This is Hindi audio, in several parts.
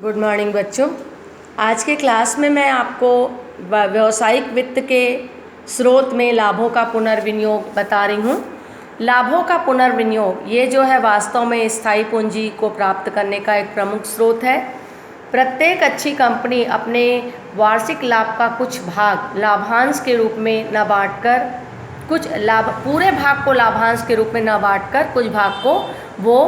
गुड मॉर्निंग बच्चों। आज के क्लास में मैं आपको व्यावसायिक वित्त के स्रोत में लाभों का पुनर्विनियोग बता रही हूँ। लाभों का पुनर्विनियोग ये जो है वास्तव में स्थायी पूंजी को प्राप्त करने का एक प्रमुख स्रोत है। प्रत्येक अच्छी कंपनी अपने वार्षिक लाभ का कुछ भाग लाभांश के रूप में न बांटकर पूरे भाग को लाभांश के रूप में न बांटकर कुछ भाग को वो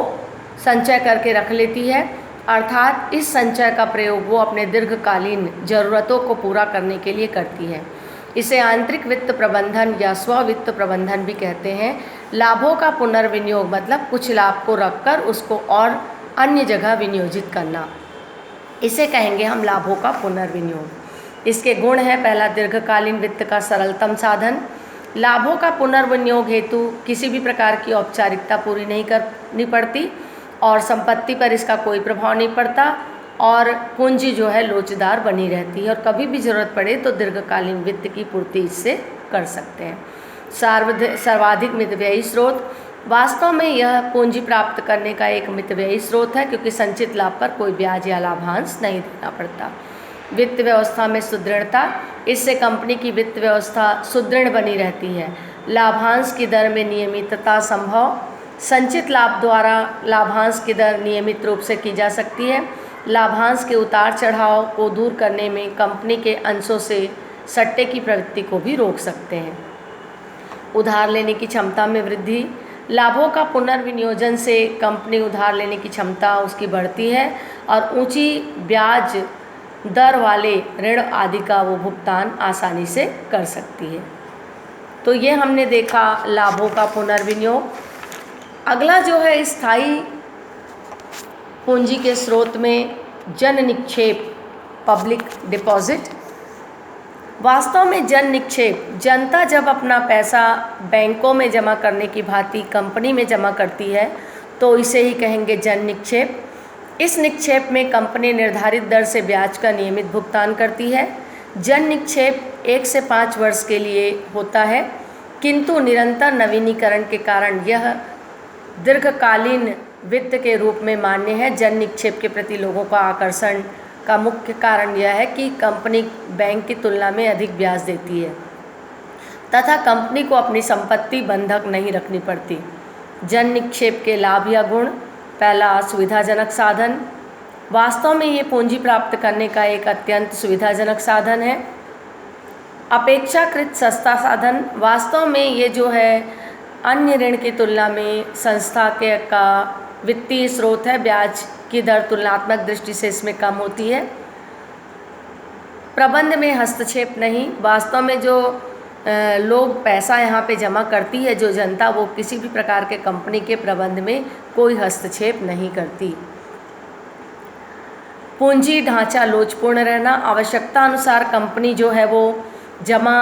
संचय करके रख लेती है। अर्थात इस संचय का प्रयोग वो अपने दीर्घकालीन ज़रूरतों को पूरा करने के लिए करती है। इसे आंतरिक वित्त प्रबंधन या स्ववित्त प्रबंधन भी कहते हैं। लाभों का पुनर्विनियोग मतलब कुछ लाभ को रखकर उसको और अन्य जगह विनियोजित करना, इसे कहेंगे हम लाभों का पुनर्विनियोग। इसके गुण हैं, पहला दीर्घकालीन वित्त का सरलतम साधन। लाभों का पुनर्विनियोग हेतु किसी भी प्रकार की औपचारिकता पूरी नहीं करनी पड़ती और संपत्ति पर इसका कोई प्रभाव नहीं पड़ता और पूंजी जो है लोचदार बनी रहती है और कभी भी ज़रूरत पड़े तो दीर्घकालीन वित्त की पूर्ति इससे कर सकते हैं। सर्वाधिक मितव्ययी स्रोत, वास्तव में यह पूंजी प्राप्त करने का एक मितव्ययी स्रोत है क्योंकि संचित लाभ पर कोई ब्याज या लाभांश नहीं देना पड़ता। वित्त व्यवस्था में सुदृढ़ता, इससे कंपनी की वित्त व्यवस्था सुदृढ़ बनी रहती है। लाभांश की दर में नियमितता संभव, संचित लाभ द्वारा लाभांश की दर नियमित रूप से की जा सकती है। लाभांश के उतार चढ़ाव को दूर करने में कंपनी के अंशों से सट्टे की प्रवृत्ति को भी रोक सकते हैं। उधार लेने की क्षमता में वृद्धि, लाभों का पुनर्विनियोजन से कंपनी उधार लेने की क्षमता उसकी बढ़ती है और ऊंची ब्याज दर वाले ऋण आदि का वो भुगतान आसानी से कर सकती है। तो ये हमने देखा लाभों का पुनर्विनियोग। अगला जो है स्थायी पूंजी के स्रोत में जन निक्षेप, पब्लिक डिपॉजिट। वास्तव में जन निक्षेप, जनता जब अपना पैसा बैंकों में जमा करने की भांति कंपनी में जमा करती है तो इसे ही कहेंगे जन निक्षेप। इस निक्षेप में कंपनी निर्धारित दर से ब्याज का नियमित भुगतान करती है। जन निक्षेप 1 से 5 वर्ष के लिए होता है, किंतु निरंतर नवीनीकरण के कारण यह दीर्घकालीन वित्त के रूप में मान्य है। जन निक्षेप के प्रति लोगों का आकर्षण का मुख्य कारण यह है कि कंपनी बैंक की तुलना में अधिक ब्याज देती है तथा कंपनी को अपनी संपत्ति बंधक नहीं रखनी पड़ती। जन निक्षेप के लाभ या गुण, पहला सुविधाजनक साधन, वास्तव में ये पूंजी प्राप्त करने का एक अत्यंत सुविधाजनक साधन है। अपेक्षाकृत सस्ता साधन, वास्तव में ये जो है अन्य ऋण की तुलना में संस्था के का वित्तीय स्रोत है, ब्याज की दर तुलनात्मक दृष्टि से इसमें कम होती है। प्रबंध में हस्तक्षेप नहीं, वास्तव में जो लोग पैसा यहाँ पे जमा करती है जो जनता, वो किसी भी प्रकार के कंपनी के प्रबंध में कोई हस्तक्षेप नहीं करती। पूंजी ढांचा लोचपूर्ण रहना, आवश्यकता अनुसार कंपनी जो है वो जमा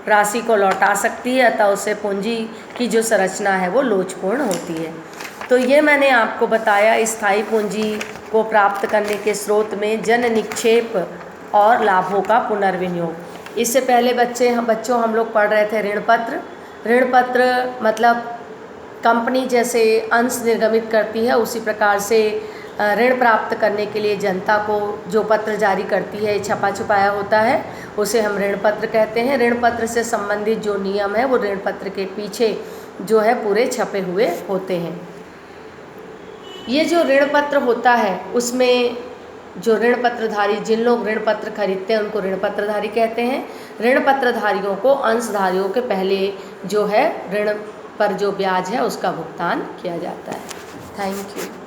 राशि को लौटा सकती है अतः उससे पूंजी की जो संरचना है वो लोचपूर्ण होती है। तो ये मैंने आपको बताया स्थायी पूंजी को प्राप्त करने के स्रोत में जन निक्षेप और लाभों का पुनर्विनियोग। इससे पहले बच्चों हम लोग पढ़ रहे थे ऋण पत्र। ऋण पत्र मतलब कंपनी जैसे अंश निर्गमित करती है उसी प्रकार से ऋण प्राप्त करने के लिए जनता को जो पत्र जारी करती है, छपा छुपाया होता है, उसे हम ऋण पत्र कहते हैं। ऋण पत्र से संबंधित जो नियम है वो ऋण पत्र के पीछे जो है पूरे छपे हुए होते हैं। ये जो ऋण पत्र होता है उसमें जो ऋण पत्रधारी, जिन लोग ऋण पत्र खरीदते हैं उनको ऋण पत्रधारी कहते हैं। ऋण पत्रधारियों को अंशधारियों के पहले जो है ऋण पर जो ब्याज है उसका भुगतान किया जाता है। Thank you.